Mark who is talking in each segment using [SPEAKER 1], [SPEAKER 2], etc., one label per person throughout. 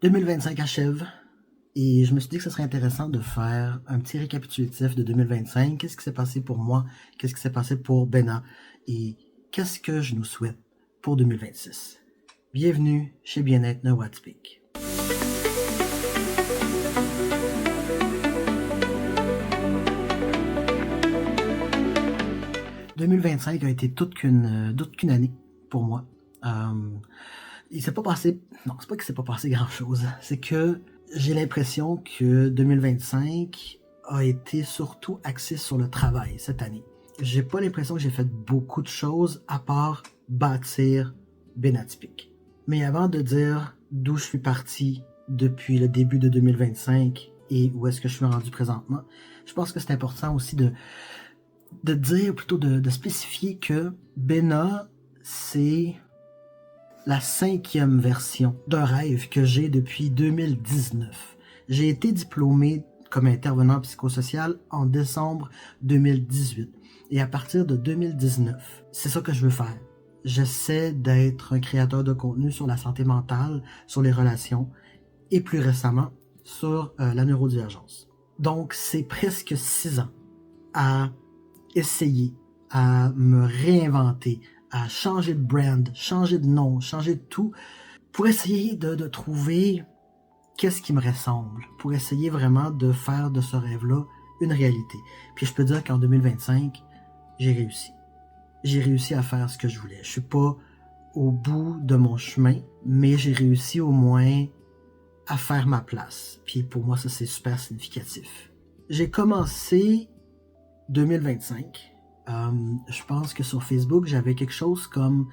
[SPEAKER 1] 2025 achève et je me suis dit que ce serait intéressant de faire un petit récapitulatif de 2025. Qu'est-ce qui s'est passé pour moi? Qu'est-ce qui s'est passé pour Benna? Et qu'est-ce que je nous souhaite pour 2026? Bienvenue chez Bien-être Neuroatypique. « 2025 a été toute qu'une année pour moi. Il s'est pas passé... Non, c'est pas qu'il s'est pas passé grand-chose. C'est que j'ai l'impression que 2025 a été surtout axé sur le travail cette année. J'ai pas l'impression que j'ai fait beaucoup de choses à part bâtir Bien-atypique. Mais avant de dire d'où je suis parti depuis le début de 2025 et où est-ce que je suis rendu présentement, je pense que c'est important aussi de dire, plutôt de spécifier que Benna, c'est la 5e version d'un rêve que j'ai depuis 2019. J'ai été diplômé comme intervenant psychosocial en décembre 2018. Et à partir de 2019, c'est ça que je veux faire. J'essaie d'être un créateur de contenu sur la santé mentale, sur les relations et plus récemment sur la neurodivergence. Donc c'est presque 6 ans à essayer, à me réinventer, à changer de brand, changer de nom, changer de tout, pour essayer de trouver qu'est-ce qui me ressemble, pour essayer vraiment de faire de ce rêve-là une réalité. Puis je peux dire qu'en 2025, j'ai réussi. J'ai réussi à faire ce que je voulais. Je suis pas au bout de mon chemin, mais j'ai réussi au moins à faire ma place. Puis pour moi, ça c'est super significatif. J'ai commencé 2025. Je pense que sur Facebook, j'avais quelque chose comme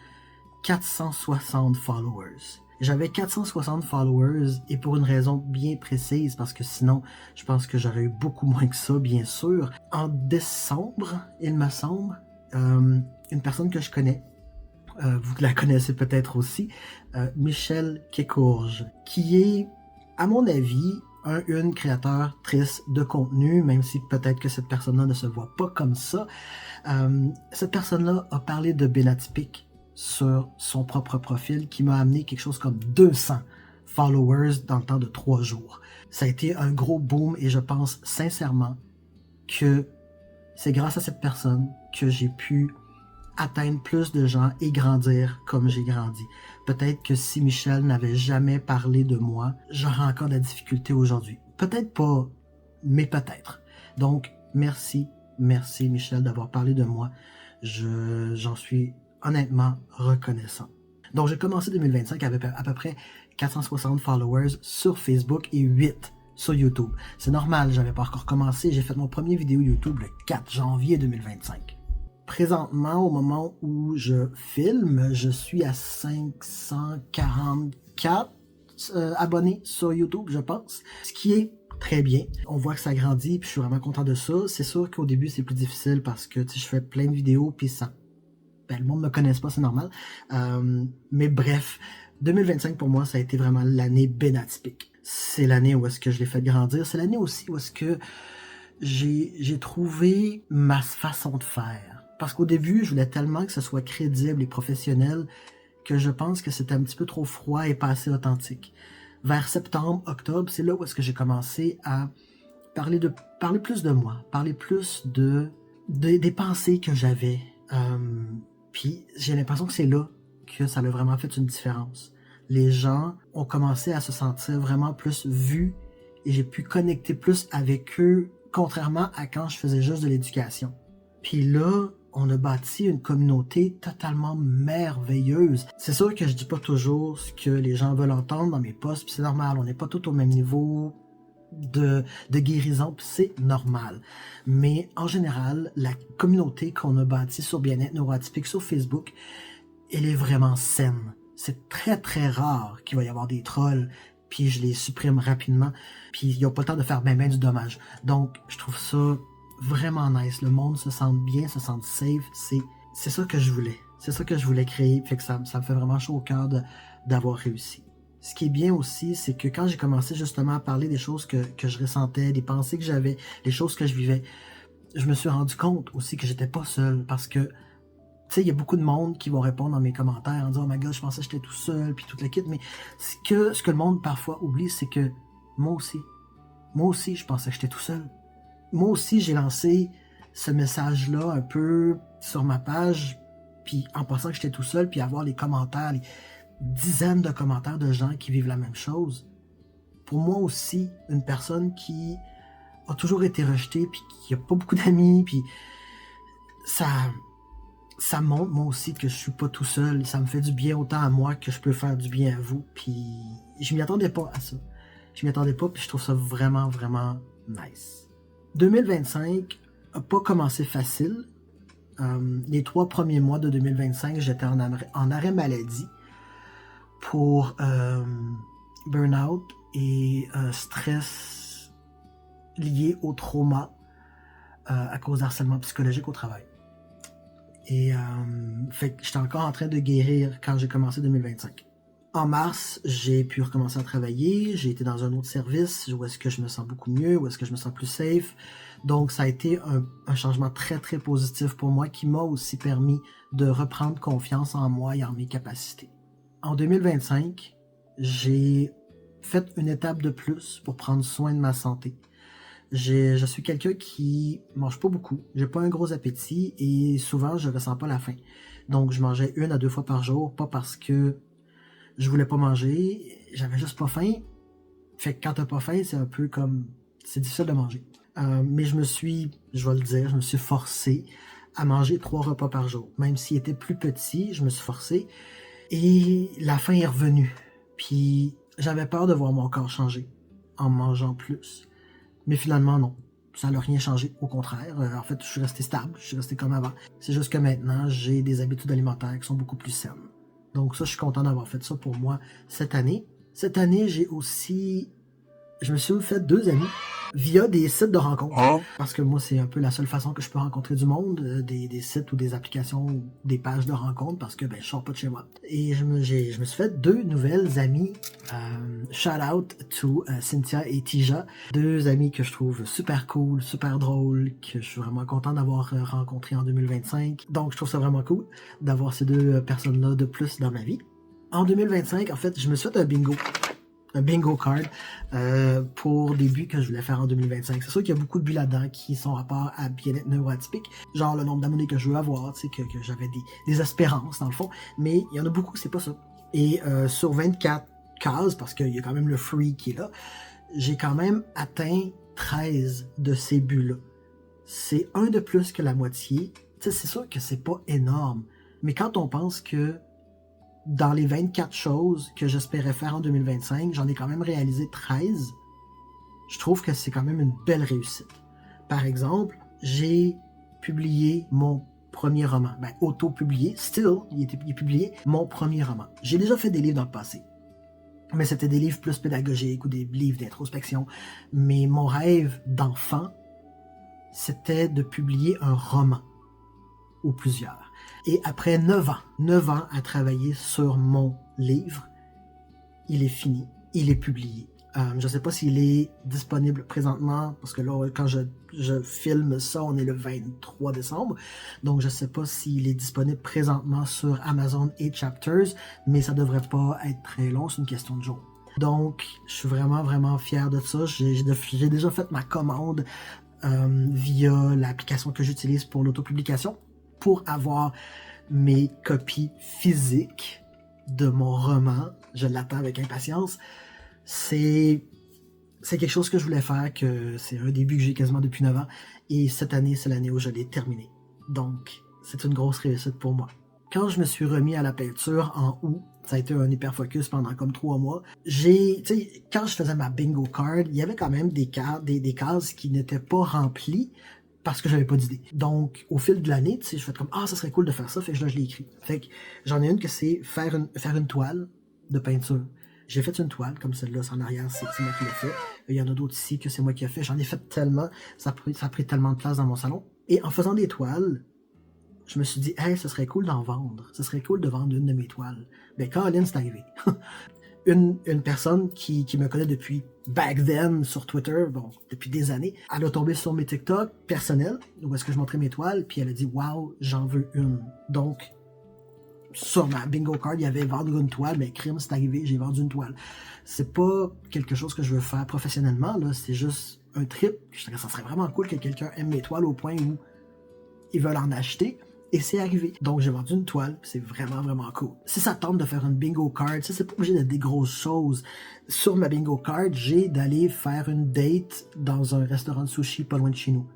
[SPEAKER 1] 460 followers. J'avais 460 followers et pour une raison bien précise, parce que sinon, je pense que j'aurais eu beaucoup moins que ça, bien sûr. En décembre, il me semble, une personne que je connais, vous la connaissez peut-être aussi, Michel Kécourge, qui est, à mon avis, une créatrice de contenu, même si peut-être que cette personne-là ne se voit pas comme ça. Cette personne-là a parlé de Bien-atypique sur son propre profil qui m'a amené quelque chose comme 200 followers dans le temps de 3 jours. Ça a été un gros boom et je pense sincèrement que c'est grâce à cette personne que j'ai pu atteindre plus de gens et grandir comme j'ai grandi. Peut-être que si Michel n'avait jamais parlé de moi, j'aurais encore de la difficulté aujourd'hui. Peut-être pas, mais peut-être. Donc, merci Michel d'avoir parlé de moi. J'en suis honnêtement reconnaissant. Donc, j'ai commencé 2025 avec à peu près 460 followers sur Facebook et 8 sur YouTube. C'est normal, j'avais pas encore commencé. J'ai fait mon premier vidéo YouTube le 4 janvier 2025. Présentement, au moment où je filme, je suis à 544 abonnés sur YouTube, je pense, ce qui est très bien. On voit que ça grandit, puis je suis vraiment content de ça. C'est sûr qu'au début, c'est plus difficile parce que je fais plein de vidéos, puis ça, le monde ne me connaisse pas, c'est normal. Mais bref, 2025 pour moi, ça a été vraiment l'année Bien-atypique. C'est l'année où est-ce que je l'ai fait grandir. C'est l'année aussi où est-ce que j'ai trouvé ma façon de faire. Parce qu'au début, je voulais tellement que ce soit crédible et professionnel que je pense que c'était un petit peu trop froid et pas assez authentique. Vers septembre, octobre, c'est là où est-ce que j'ai commencé à parler plus de moi, parler plus des pensées que j'avais. Puis j'ai l'impression que c'est là que ça a vraiment fait une différence. Les gens ont commencé à se sentir vraiment plus vus et j'ai pu connecter plus avec eux, contrairement à quand je faisais juste de l'éducation. Puis là, on a bâti une communauté totalement merveilleuse. C'est sûr que je dis pas toujours ce que les gens veulent entendre dans mes posts, puis c'est normal, on n'est pas tous au même niveau de guérison, puis c'est normal. Mais en général, la communauté qu'on a bâtie sur Bien-être Neuroatypique sur Facebook, elle est vraiment saine. C'est très très rare qu'il va y avoir des trolls, puis je les supprime rapidement, puis ils n'ont pas le temps de faire ben du dommage. Donc, je trouve ça vraiment nice. Le monde se sent bien, se sent safe. C'est ça que je voulais. C'est ça que je voulais créer. Fait que ça me fait vraiment chaud au cœur d'avoir réussi. Ce qui est bien aussi, c'est que quand j'ai commencé justement à parler des choses que je ressentais, des pensées que j'avais, les choses que je vivais, je me suis rendu compte aussi que j'étais pas seul parce que sais, il y a beaucoup de monde qui vont répondre dans mes commentaires en disant « Oh my God, je pensais que j'étais tout seul, puis toute la kit. » Mais ce que le monde parfois oublie, c'est que moi aussi, je pensais que j'étais tout seul. Moi aussi, j'ai lancé ce message-là un peu sur ma page, puis en pensant que j'étais tout seul, puis avoir les commentaires, les dizaines de commentaires de gens qui vivent la même chose. Pour moi aussi, une personne qui a toujours été rejetée, puis qui a pas beaucoup d'amis, puis ça montre moi aussi que je suis pas tout seul. Ça me fait du bien autant à moi que je peux faire du bien à vous. Puis je m'y attendais pas à ça. Je m'y attendais pas, puis je trouve ça vraiment, vraiment nice. 2025 a pas commencé facile. Les 3 premiers mois de 2025, j'étais en arrêt maladie pour burn-out et stress lié au trauma à cause d'harcèlement psychologique au travail. Et fait que j'étais encore en train de guérir quand j'ai commencé 2025. En mars, j'ai pu recommencer à travailler, j'ai été dans un autre service où est-ce que je me sens beaucoup mieux, où est-ce que je me sens plus safe. Donc ça a été un changement très très positif pour moi qui m'a aussi permis de reprendre confiance en moi et en mes capacités. En 2025, j'ai fait une étape de plus pour prendre soin de ma santé. Je suis quelqu'un qui mange pas beaucoup, j'ai pas un gros appétit et souvent je ressens pas la faim. Donc je mangeais 1 à 2 fois par jour, pas parce que je voulais pas manger, j'avais juste pas faim. Fait que quand t'as pas faim, c'est un peu comme... c'est difficile de manger. Mais je vais le dire, je me suis forcé à manger 3 repas par jour. Même s'il était plus petit, je me suis forcé. Et la faim est revenue. Puis j'avais peur de voir mon corps changer en mangeant plus. Mais finalement, non. Ça n'a rien changé. Au contraire, en fait, je suis resté stable. Je suis resté comme avant. C'est juste que maintenant, j'ai des habitudes alimentaires qui sont beaucoup plus saines. Donc ça, je suis content d'avoir fait ça pour moi cette année. Cette année, je me suis fait 2 amis via des sites de rencontres. Parce que moi, c'est un peu la seule façon que je peux rencontrer du monde, des sites ou des applications ou des pages de rencontres, parce que je sors pas de chez moi. Et je me suis fait 2 nouvelles amies. Shout out to Cynthia et Tija. 2 amies que je trouve super cool, super drôles, que je suis vraiment content d'avoir rencontrées en 2025. Donc, je trouve ça vraiment cool d'avoir ces 2 personnes-là de plus dans ma vie. En 2025, en fait, je me suis fait un bingo card pour des buts que je voulais faire en 2025. C'est sûr qu'il y a beaucoup de buts là-dedans qui sont rapport à bien-être neuroatypique, genre le nombre d'abonnés que je veux avoir, tu sais, que j'avais des espérances dans le fond, mais il y en a beaucoup, c'est pas ça. Et sur 24 cases, parce qu'il y a quand même le free qui est là, j'ai quand même atteint 13 de ces buts-là. C'est un de plus que la moitié. Tu sais, c'est sûr que c'est pas énorme, mais quand on pense que dans les 24 choses que j'espérais faire en 2025, j'en ai quand même réalisé 13. Je trouve que c'est quand même une belle réussite. Par exemple, j'ai publié mon premier roman. Auto-publié, il est publié, mon premier roman. J'ai déjà fait des livres dans le passé. Mais c'était des livres plus pédagogiques ou des livres d'introspection. Mais mon rêve d'enfant, c'était de publier un roman. Ou plusieurs. Et après 9 ans à travailler sur mon livre, il est fini, il est publié. Je ne sais pas s'il est disponible présentement, parce que là, quand je filme ça, on est le 23 décembre, donc je ne sais pas s'il est disponible présentement sur Amazon et Chapters, mais ça devrait pas être très long, c'est une question de jour. Donc, je suis vraiment, vraiment fier de ça. J'ai déjà fait ma commande via l'application que j'utilise pour l'autopublication, pour avoir mes copies physiques de mon roman. Je l'attends avec impatience. C'est quelque chose que je voulais faire, que c'est un début que j'ai quasiment depuis 9 ans. Et cette année, c'est l'année où je l'ai terminé. Donc, c'est une grosse réussite pour moi. Quand je me suis remis à la peinture en août, ça a été un hyper-focus pendant comme 3 mois. Quand je faisais ma bingo card, il y avait quand même des cases qui n'étaient pas remplies parce que j'avais pas d'idée. Donc, au fil de l'année, je fais comme, ça serait cool de faire ça, fait que là, je l'ai écrit. Fait que j'en ai une que c'est faire une toile de peinture. J'ai fait une toile, comme celle-là, en arrière, c'est moi qui l'ai fait. Il y en a d'autres ici que c'est moi qui ai fait. J'en ai fait tellement, ça a pris tellement de place dans mon salon. Et en faisant des toiles, je me suis dit, ce serait cool d'en vendre. Ce serait cool de vendre une de mes toiles. Ben, Colin, c'est arrivé. une personne qui me connaît depuis back then sur Twitter, bon, depuis des années, elle a tombé sur mes TikTok personnels, où est-ce que je montrais mes toiles, puis elle a dit « Wow, j'en veux une ». Donc, sur ma bingo card, il y avait vendre une toile, mais crime, c'est arrivé, j'ai vendu une toile. C'est pas quelque chose que je veux faire professionnellement, là, c'est juste un trip. Ça serait vraiment cool que quelqu'un aime mes toiles au point où ils veulent en acheter. Et c'est arrivé. Donc, j'ai vendu une toile, c'est vraiment, vraiment cool. Si ça tente de faire une bingo card, ça, c'est pas obligé d'être des grosses choses. Sur ma bingo card, j'ai d'aller faire une date dans un restaurant de sushi pas loin de chez nous.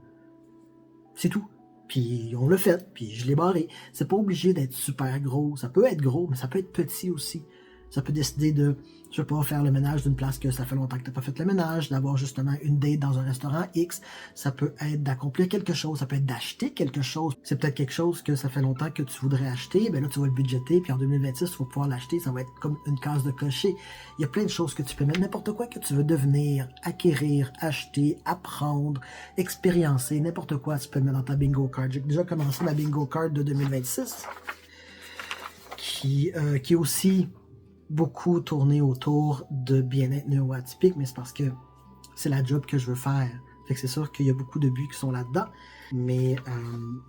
[SPEAKER 1] C'est tout. Puis, on l'a fait, puis je l'ai barré. C'est pas obligé d'être super gros. Ça peut être gros, mais ça peut être petit aussi. Ça peut décider de, je sais pas, faire le ménage d'une place que ça fait longtemps que t'as pas fait le ménage, d'avoir justement une date dans un restaurant X. Ça peut être d'accomplir quelque chose, ça peut être d'acheter quelque chose. C'est peut-être quelque chose que ça fait longtemps que tu voudrais acheter, ben là tu vas le budgéter, puis en 2026 tu vas pouvoir l'acheter, ça va être comme une case de cocher. Il y a plein de choses que tu peux mettre, n'importe quoi que tu veux devenir, acquérir, acheter, apprendre, expériencer, n'importe quoi tu peux le mettre dans ta bingo card. J'ai déjà commencé ma bingo card de 2026, qui est aussi beaucoup tourné autour de bien-être neuroatypique, mais c'est parce que c'est la job que je veux faire. Fait que c'est sûr qu'il y a beaucoup de buts qui sont là-dedans, mais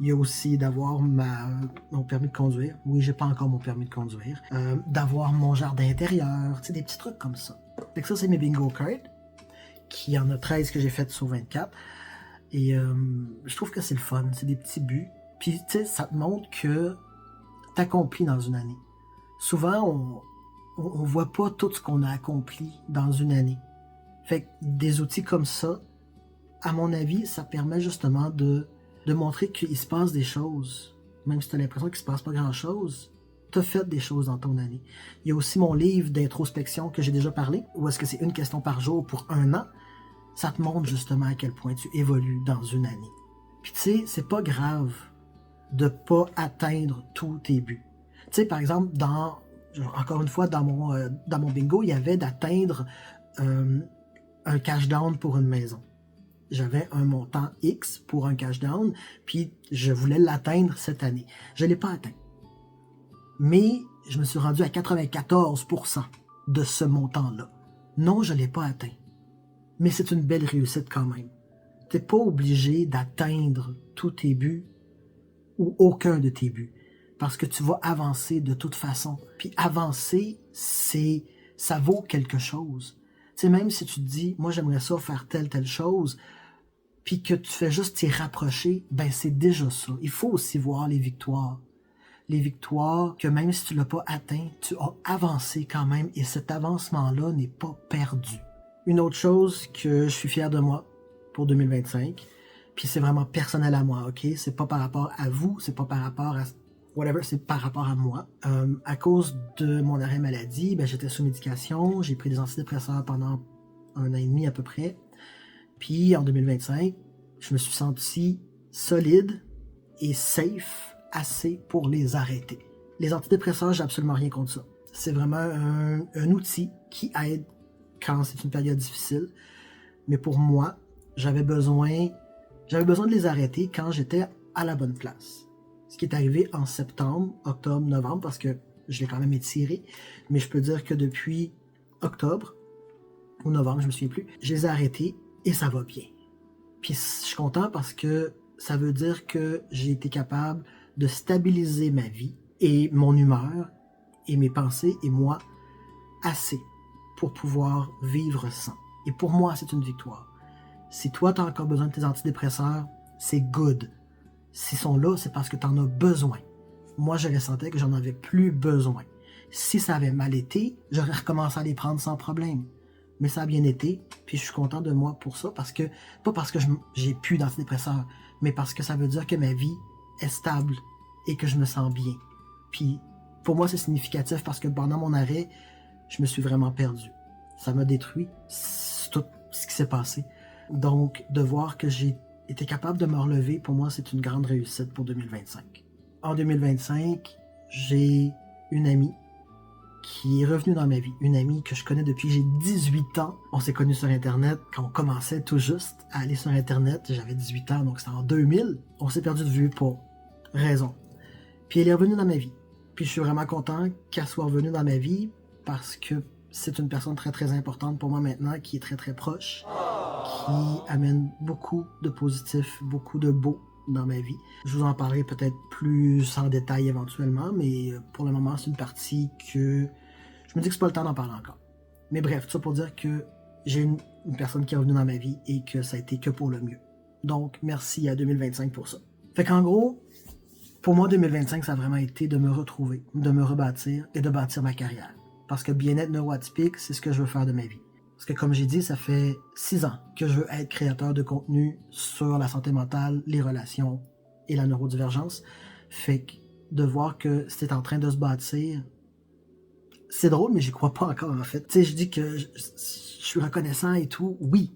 [SPEAKER 1] il y a aussi d'avoir mon permis de conduire. Oui, j'ai pas encore mon permis de conduire. D'avoir mon jardin intérieur, tu sais, des petits trucs comme ça. Fait que ça, c'est mes bingo cards, qui en a 13 que j'ai faites sur 24. Et je trouve que c'est le fun, c'est des petits buts. Puis, tu sais, ça te montre que t'accomplis dans une année. Souvent, on voit pas tout ce qu'on a accompli dans une année. Fait que des outils comme ça, à mon avis, ça permet justement de montrer qu'il se passe des choses. Même si tu as l'impression qu'il se passe pas grand-chose, tu as fait des choses dans ton année. Il y a aussi mon livre d'introspection que j'ai déjà parlé, où est-ce que c'est une question par jour pour 1 an. Ça te montre justement à quel point tu évolues dans une année. Puis tu sais, c'est pas grave de pas atteindre tous tes buts. Tu sais, par exemple, encore une fois, dans mon bingo, il y avait d'atteindre un cash down pour une maison. J'avais un montant X pour un cash down, puis je voulais l'atteindre cette année. Je ne l'ai pas atteint. Mais je me suis rendu à 94% de ce montant-là. Non, je ne l'ai pas atteint. Mais c'est une belle réussite quand même. Tu n'es pas obligé d'atteindre tous tes buts ou aucun de tes buts. Parce que tu vas avancer de toute façon. Puis avancer, ça vaut quelque chose. Tu sais, même si tu te dis, moi j'aimerais ça faire telle chose, puis que tu fais juste t'y rapprocher, ben c'est déjà ça. Il faut aussi voir les victoires. Les victoires que même si tu l'as pas atteint, tu as avancé quand même, et cet avancement-là n'est pas perdu. Une autre chose que je suis fier de moi pour 2025, puis c'est vraiment personnel à moi, ok? C'est pas par rapport à vous, c'est pas par rapport à whatever, c'est par rapport à moi. À cause de mon arrêt maladie, ben, j'étais sous médication, j'ai pris des antidépresseurs pendant 1 an et demi à peu près. Puis en 2025, je me suis senti solide et safe assez pour les arrêter. Les antidépresseurs, j'ai absolument rien contre ça. C'est vraiment un outil qui aide quand c'est une période difficile. Mais pour moi, j'avais besoin de les arrêter quand j'étais à la bonne place. Ce qui est arrivé en septembre, octobre, novembre, parce que je l'ai quand même étiré, mais je peux dire que depuis octobre ou novembre, je me souviens plus, je les ai arrêtés et ça va bien. Puis je suis content parce que ça veut dire que j'ai été capable de stabiliser ma vie et mon humeur et mes pensées et moi assez pour pouvoir vivre sans. Et pour moi, c'est une victoire. Si toi, tu as encore besoin de tes antidépresseurs, c'est good. S'ils sont là, c'est parce que tu en as besoin. Moi, je ressentais que j'en avais plus besoin. Si ça avait mal été, j'aurais recommencé à les prendre sans problème. Mais ça a bien été, puis je suis content de moi pour ça, parce que, pas parce que j'ai plus d'antidépresseurs, mais parce que ça veut dire que ma vie est stable et que je me sens bien. Puis, pour moi, c'est significatif parce que pendant mon arrêt, je me suis vraiment perdu. Ça m'a détruit, tout ce qui s'est passé. Donc, de voir que j'ai été capable de me relever, pour moi, c'est une grande réussite pour 2025. En 2025, j'ai une amie qui est revenue dans ma vie. Une amie que je connais depuis que j'ai 18 ans. On s'est connus sur Internet quand on commençait tout juste à aller sur Internet. J'avais 18 ans, donc c'était en 2000. On s'est perdu de vue pour raison. Puis elle est revenue dans ma vie. Puis je suis vraiment content qu'elle soit revenue dans ma vie parce que c'est une personne très très importante pour moi maintenant, qui est très très proche, qui amène beaucoup de positif, beaucoup de beau dans ma vie. Je vous en parlerai peut-être plus en détail éventuellement, mais pour le moment, c'est une partie que je me dis que c'est pas le temps d'en parler encore. Mais bref, tout ça pour dire que j'ai une personne qui est revenue dans ma vie et que ça a été que pour le mieux. Donc, merci à 2025 pour ça. Fait qu'en gros, pour moi, 2025, ça a vraiment été de me retrouver, de me rebâtir et de bâtir ma carrière. Parce que bien-être neuroatypique, c'est ce que je veux faire de ma vie. Parce que comme j'ai dit, ça fait 6 ans que je veux être créateur de contenu sur la santé mentale, les relations et la neurodivergence. Fait que de voir que c'est en train de se bâtir, c'est drôle, mais j'y crois pas encore en fait. Tu sais, je dis que je suis reconnaissant et tout. Oui,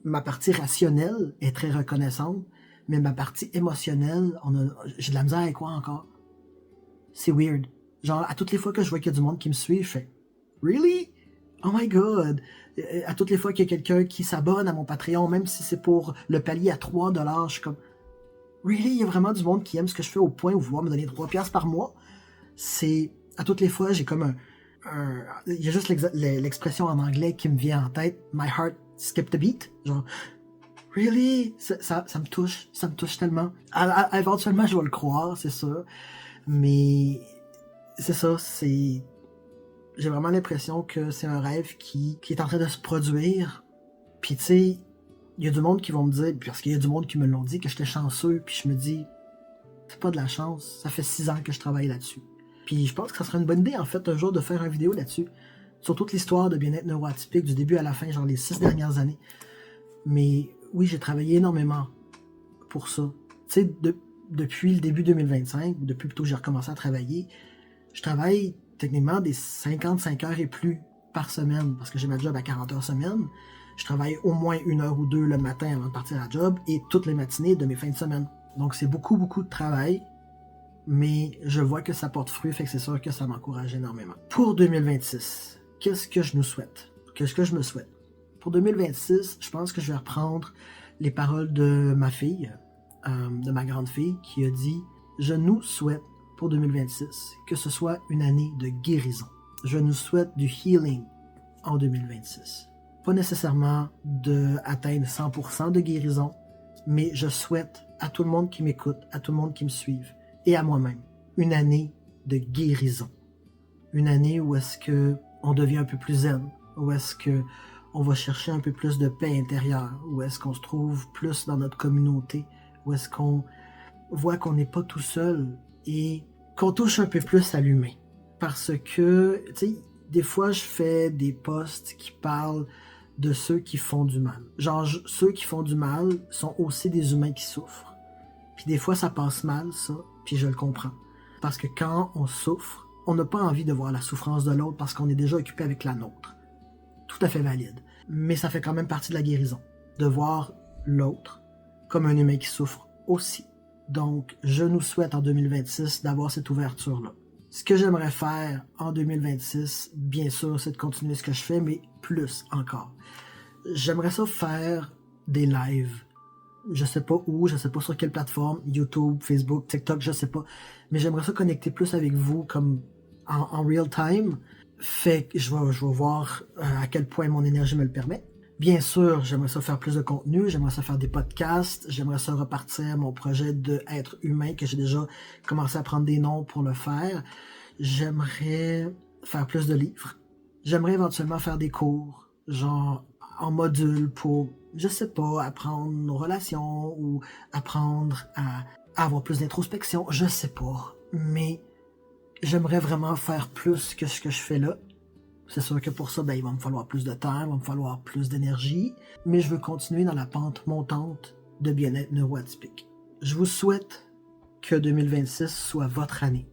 [SPEAKER 1] ma partie rationnelle est très reconnaissante, mais ma partie émotionnelle, j'ai de la misère à y croire encore. C'est weird. Genre, à toutes les fois que je vois qu'il y a du monde qui me suit, je fais « Really? Oh my God! » À toutes les fois qu'il y a quelqu'un qui s'abonne à mon Patreon, même si c'est pour le palier à 3$, je suis comme « Really? Il y a vraiment du monde qui aime ce que je fais au point où vouloir me donner 3$ par mois? » C'est... À toutes les fois, j'ai comme il y a juste l'expression en anglais qui me vient en tête. « My heart skipped a beat. » Genre « Really? » Ça me touche tellement. Éventuellement, je vais le croire, c'est sûr. Mais c'est ça, j'ai vraiment l'impression que c'est un rêve qui est en train de se produire. Puis tu sais, il y a du monde qui vont me dire, parce qu'il y a du monde qui me l'ont dit, que j'étais chanceux, puis je me dis, c'est pas de la chance, ça fait 6 ans que je travaille là-dessus. Puis je pense que ça serait une bonne idée, en fait, un jour de faire une vidéo là-dessus, sur toute l'histoire de bien-être neuroatypique, du début à la fin, genre les 6 dernières années. Mais oui, j'ai travaillé énormément pour ça. Tu sais, depuis le début 2025, depuis plutôt que j'ai recommencé à travailler, je travaille techniquement des 55 heures et plus par semaine, parce que j'ai ma job à 40 heures semaine. Je travaille au moins 1 heure ou 2 le matin avant de partir à la job, et toutes les matinées de mes fins de semaine. Donc c'est beaucoup de travail, mais je vois que ça porte fruit, fait que c'est sûr que ça m'encourage énormément. Pour 2026, qu'est-ce que je nous souhaite? Qu'est-ce que je me souhaite? Pour 2026, je pense que je vais reprendre les paroles de ma fille, de ma grande fille, qui a dit « Je nous souhaite pour 2026 que ce soit une année de guérison. Je nous souhaite du healing en 2026. Pas nécessairement d'atteindre 100% de guérison, mais je souhaite à tout le monde qui m'écoute, à tout le monde qui me suive, et à moi-même, une année de guérison. Une année où est-ce que on devient un peu plus zen, où est-ce que on va chercher un peu plus de paix intérieure, où est-ce qu'on se trouve plus dans notre communauté, où est-ce qu'on voit qu'on n'est pas tout seul et qu'on touche un peu plus à l'humain. Parce que, tu sais, des fois, je fais des posts qui parlent de ceux qui font du mal. Genre, ceux qui font du mal sont aussi des humains qui souffrent. Puis des fois, ça passe mal, ça, puis je le comprends. Parce que quand on souffre, on n'a pas envie de voir la souffrance de l'autre parce qu'on est déjà occupé avec la nôtre. Tout à fait valide. Mais ça fait quand même partie de la guérison. De voir l'autre comme un humain qui souffre aussi. Donc, je nous souhaite en 2026 d'avoir cette ouverture-là. Ce que j'aimerais faire en 2026, bien sûr, c'est de continuer ce que je fais, mais plus encore. J'aimerais ça faire des lives. Je sais pas où, je sais pas sur quelle plateforme, YouTube, Facebook, TikTok, je sais pas. Mais j'aimerais ça connecter plus avec vous comme en real time. Fait que je vais voir à quel point mon énergie me le permet. Bien sûr, j'aimerais ça faire plus de contenu, j'aimerais ça faire des podcasts, j'aimerais ça repartir mon projet d'être humain que j'ai déjà commencé à prendre des noms pour le faire. J'aimerais faire plus de livres. J'aimerais éventuellement faire des cours, genre en module pour, je sais pas, apprendre nos relations ou apprendre à avoir plus d'introspection, je sais pas. Mais j'aimerais vraiment faire plus que ce que je fais là. C'est sûr que pour ça, il va me falloir plus de temps, il va me falloir plus d'énergie, mais je veux continuer dans la pente montante de bien-être neuroatypique. Je vous souhaite que 2026 soit votre année,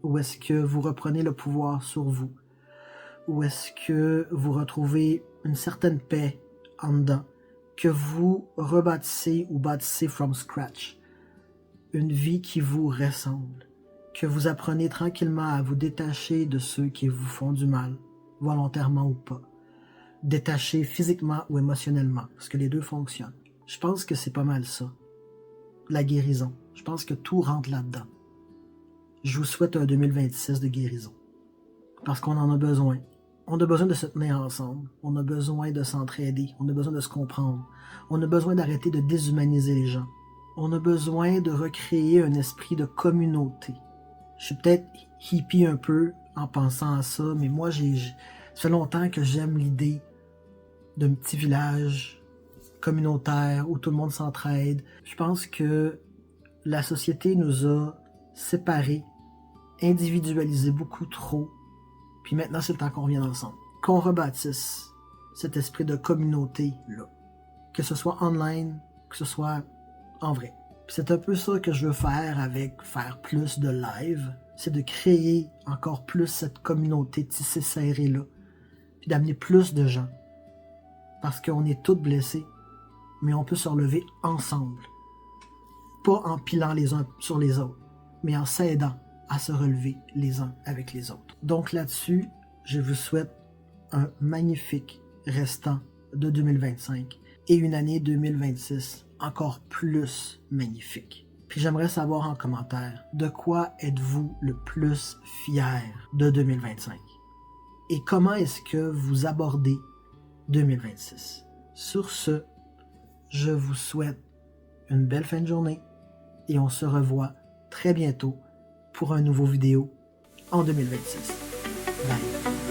[SPEAKER 1] où est-ce que vous reprenez le pouvoir sur vous, où est-ce que vous retrouvez une certaine paix en dedans, que vous rebâtissez ou bâtissez from scratch, une vie qui vous ressemble, que vous apprenez tranquillement à vous détacher de ceux qui vous font du mal, volontairement ou pas, détaché physiquement ou émotionnellement, parce que les deux fonctionnent. Je pense que c'est pas mal ça. La guérison. Je pense que tout rentre là-dedans. Je vous souhaite un 2026 de guérison. Parce qu'on en a besoin. On a besoin de se tenir ensemble, on a besoin de s'entraider, on a besoin de se comprendre, on a besoin d'arrêter de déshumaniser les gens, on a besoin de recréer un esprit de communauté. Je suis peut-être hippie un peu en pensant à ça, mais moi, ça fait longtemps que j'aime l'idée d'un petit village communautaire où tout le monde s'entraide. Je pense que la société nous a séparés, individualisés beaucoup trop, puis maintenant c'est le temps qu'on revienne ensemble. Qu'on rebâtisse cet esprit de communauté-là. Que ce soit online, que ce soit en vrai. Puis c'est un peu ça que je veux faire avec faire plus de live, c'est de créer encore plus cette communauté tissée serrée-là, puis d'amener plus de gens. Parce qu'on est tous blessés, mais on peut se relever ensemble. Pas en pilant les uns sur les autres, mais en s'aidant à se relever les uns avec les autres. Donc là-dessus, je vous souhaite un magnifique restant de 2025 et une année 2026 encore plus magnifique. Puis j'aimerais savoir en commentaire, de quoi êtes-vous le plus fier de 2025? Et comment est-ce que vous abordez 2026? Sur ce, je vous souhaite une belle fin de journée et on se revoit très bientôt pour un nouveau vidéo en 2026. Bye!